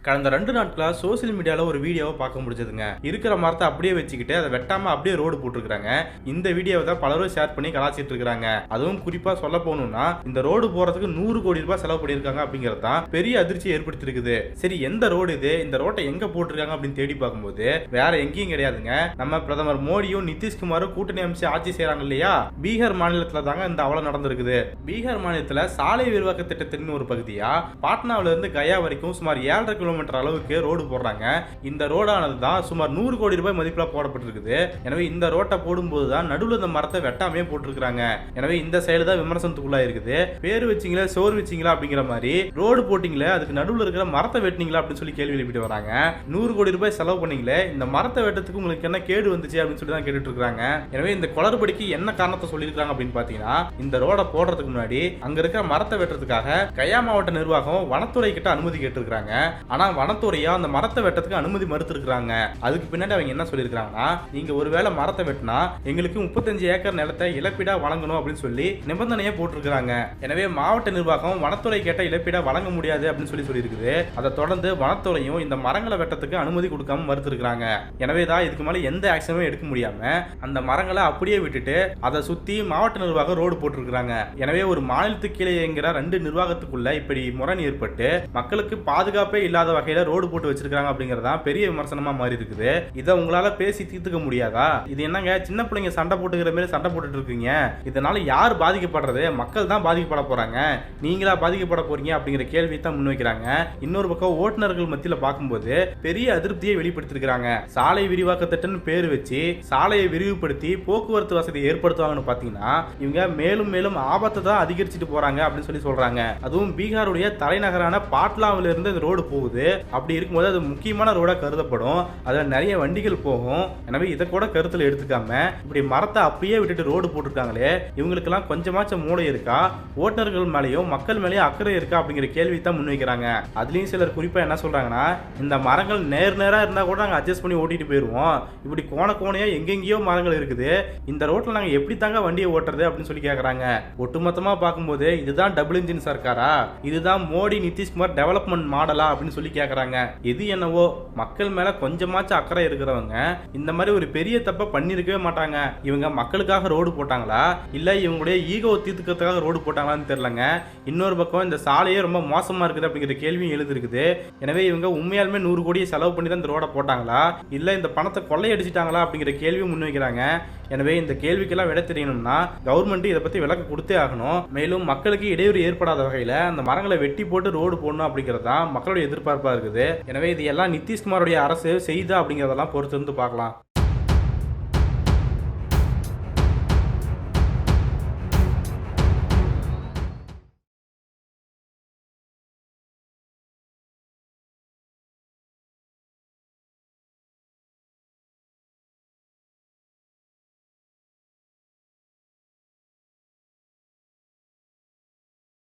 கடந்த 2 நாட்களா சோசியல் மீடியால ஒரு வீடியோவை பார்க்க முடிஞ்சதுங்க. இருக்கிற மரத்த அப்படியே வச்சுக்கிட்டு அதை வெட்டாம அப்படியே ரோடு போட்டுருக்காங்க. இந்த வீடியோவை தான் பலரும் ஷேர் பண்ணி கலாச்சிட்டு இருக்காங்க. அதுவும் குறிப்பா சொல்ல போகணும்னா இந்த ரோடு போறதுக்கு 100 கோடி ரூபாய் செலவு பண்ணியிருக்காங்க அப்படிங்கிறது தான் பெரிய அதிர்ச்சியை ஏற்படுத்தியிருக்குது. சரி, எந்த ரோடு இது, இந்த ரோட்டை எங்க போட்டிருக்காங்க அப்படின்னு தேடி பார்க்கும்போது வேற எங்கேயும் கிடையாதுங்க. நம்ம பிரதமர் மோடியும் நிதிஷ்குமாரும் கூட்டணி அமைச்சு ஆட்சி செய்யறாங்க இல்லையா, பீகார் மாநிலத்துல தாங்க இந்த அவலம் நடந்திருக்குது. பீகார் மாநிலத்துல சாலை விரிவாக்க திட்டத்தின் ஒரு பகுதியா பாட்னாவில இருந்து கயா வரைக்கும் சுமார் 7.5 கிலோமீட்டர் அளவுக்கு ரோடு போடுறாங்க. இந்த ரோடானது தான் சுமார் 100 கோடி ரூபாய் மதிப்புல போடப்பட்டிருக்குது. எனவே இந்த ரோட்டை போடும்போது தான் நடுவில் இந்த மரத்தை வெட்டாமே போட்டிருக்காங்க. எனவே இந்த செயல் தான் விமர்சனத்துக்குள்ளா இருக்குது. பேர் வச்சிங்களா சோறு வச்சிங்களா அப்படிங்கிற மாதிரி ரோடு போட்டிங்களே, அதுக்கு நடுவில் இருக்கிற மரத்தை வெட்டினீங்களா அப்படின்னு சொல்லி கேள்வி எழுப்பிட்டு வராங்க. 100 கோடி ரூபாய் செலவு பண்ணீங்களே, இந்த மரத்தை வெட்டத்துக்கு உங்களுக்கு என்ன கேடு வந்துச்சு அப்படின்னு சொல்லி தான் கேட்டுட்டு இருக்காங்க. எனவே இந்த குளறுபடிக்கு என்ன காரணத்தை சொல்லியிருக்காங்க அப்படின்னு பாத்தீங்கன்னா, இந்த ரோட போடுறதுக்கு முன்னாடி அங்க இருக்கிற மரத்தை வெட்டுறதுக்காக கயா மாவட்ட நிர்வாகம் வனத்துறை கிட்ட அனுமதி கேட்டிருக்காங்க. ஆனா வனத்துறையா அந்த மரத்தை வெட்டத்துக்கு அனுமதி மறுத்திருக்காங்க. அதுக்கு பின்னாடி அவங்க என்ன சொல்லியிருக்காங்கன்னா, நீங்க ஒருவேளை மரத்தை வெட்டினா எங்களுக்கு 35 ஏக்கர் நிலத்தை இழப்பீடா வழங்கணும் அப்படின்னு சொல்லி நிபந்தனையை போட்டிருக்காங்க. எனவே மாவட்ட நிர்வாகம் வனத்துறை கேட்ட இழப்பீடா வழங்க முடியாது அப்படின்னு சொல்லியிருக்குது. அதை தொடர்ந்து வனத்துறையும் இந்த மரங்களை வெட்டத்துக்கு அனுமதி கொடுக்காம மறுத்திருக்காங்க. எனவே தான் இதுக்கு மேல எந்த ஆக்ஷனும் எடுக்க முடியாம அந்த மரங்களை அப்படியே விட்டுட்டு அதை சுத்தி மாவட்ட நிர்வாகம் ரோடு போட்டிருக்காங்க. எனவே ஒரு மாநிலத்துக்கு கீழே இயங்குற 2 நிர்வாகத்துக்குள்ள இப்படி முரண் ஏற்பட்டு மக்களுக்கு பாதுகாப்பே இல்லாத வகையில ரோடு போட்டு வச்சிருக்காங்க அப்படிங்கறதா பெரிய விமர்சனமா மாறி இருக்குது. இதை உங்களால பேசி தீர்த்துக்க முடியாதா? இது என்னங்க சின்ன பிள்ளைங்க சண்டை போட்டுக்கிற மாதிரி சண்டை போட்டுட்டு இருக்கீங்க? இதனால யார் பாதிக்கப்படுறது? மக்கள் தான் பாதிக்கப்பட போறாங்க. நீங்களா பாதிக்கப்பட போறீங்க அப்படிங்கிற கேள்வி தான் முன்வைக்கிறாங்க. இன்னொரு பக்கம் ஓட்டுநர்கள் மத்தியில பார்க்கும்போது பெரிய அதிருப்தியை வெளிப்படுத்திருக்காங்க. சாலை விரிவாக்க திட்டம்னு பேர் வச்சு சாலையை விரிவுபடுத்தி போக்குவரத்து வசதி ஏற்படுத்துவாங்கன்னு பாத்தீங்கன்னா இவங்க மேலும் மேலும் ஆபத்தை தான் அதிகரிச்சுட்டு போறாங்க அப்படின்னு சொல்லி சொல்றாங்க. அதுவும் பீகாருடைய தலைநகரான பாட்னாவில இருந்து இந்த ரோடு போகுது. அப்படி இருக்கும்போது அது முக்கியமான ரோடா கருதப்படும். அதுல நிறைய வண்டிகள் போகும். எனவே இதை கூட கருத்துல எடுத்துக்காம இப்படி மரத்தை அப்படியே விட்டுட்டு ரோடு போட்டிருக்காங்களே, இவங்களுக்கெல்லாம் கொஞ்சமாச்சும் மூளை இருக்கா? ஓட்டுநர்கள் மேலேயும் மக்கள் மேலேயும் அக்கறை இருக்கா அப்படிங்கிற கேள்வி தான் முன்வைக்கிறாங்க. அதுலயும் சிலர் குறிப்பா என்ன சொல்றாங்கன்னா, இந்த மரங்கள் நேரா இருந்தா கூட நாங்க அட்ஜஸ்ட் பண்ணி ஓட்டிட்டு போயிருவோம். இப்படி கோணையா எங்கெங்கயோ மரங்கள் இருக்குது. இந்த ரோட்ல நாங்க எப்படி தாங்க வண்டியை ஓட்டுறது அப்படின்னு சொல்லி கேட்கறாங்க. ஒட்டுமொத்தமா பார்க்கும்போது இதுதான் டபுள் இன்ஜின் சர்க்காரா, இதுதான் மோடி நிதிஷ்குமார் டெவலப்மெண்ட் மாடலா அப்படின்னு சொல்லி கேட்கறாங்க. எது என்னவோ மக்கள் மேல கொஞ்சமாச்சும் அக்கறை இருக்கிறவங்க இந்த மாதிரி ஒரு பெரிய தப்பை பண்ணிருக்கவே மாட்டாங்க. இவங்க மக்களுக்காக ரோடு போட்டாங்களா இல்ல இவங்களுடைய ஈகோ தீர்த்துக்கிறதுக்காக ரோடு போட்டாங்களான்னு தெரியலங்க. இன்னொரு பக்கம் இந்த சாலையே ரொம்ப மோசமா இருக்குது அப்படிங்கிற கேள்வியும் எழுதிருக்குது. எனவே இவங்க உண்மையாலுமே 100 கோடியை செலவு பண்ணி தான் இந்த ரோட போட்டாங்களா இல்ல இந்த பணத்தை கொள்ளையடிச்சிட்டாங்களா அப்படிங்கிற கேள்வியும் முன்வைக்கிறாங்க. எனவே இந்த கேள்விக்கெல்லாம் விட தெரியணும்னா கவர்மெண்ட் இதை பத்தி விளக்க கொடுத்தே ஆகணும். மேலும் மக்களுக்கு இடையூறு ஏற்படாத வகையில அந்த மரங்களை வெட்டி போட்டு ரோடு போடணும் அப்படிங்கிறது தான் மக்களுடைய எதிர்பார்ப்பா இருக்குது. எனவே இது எல்லாம் நிதிஷ்குமாரோடைய அரசு செய்தா அப்படிங்கிறதெல்லாம் பொறுத்து இருந்து பார்க்கலாம்.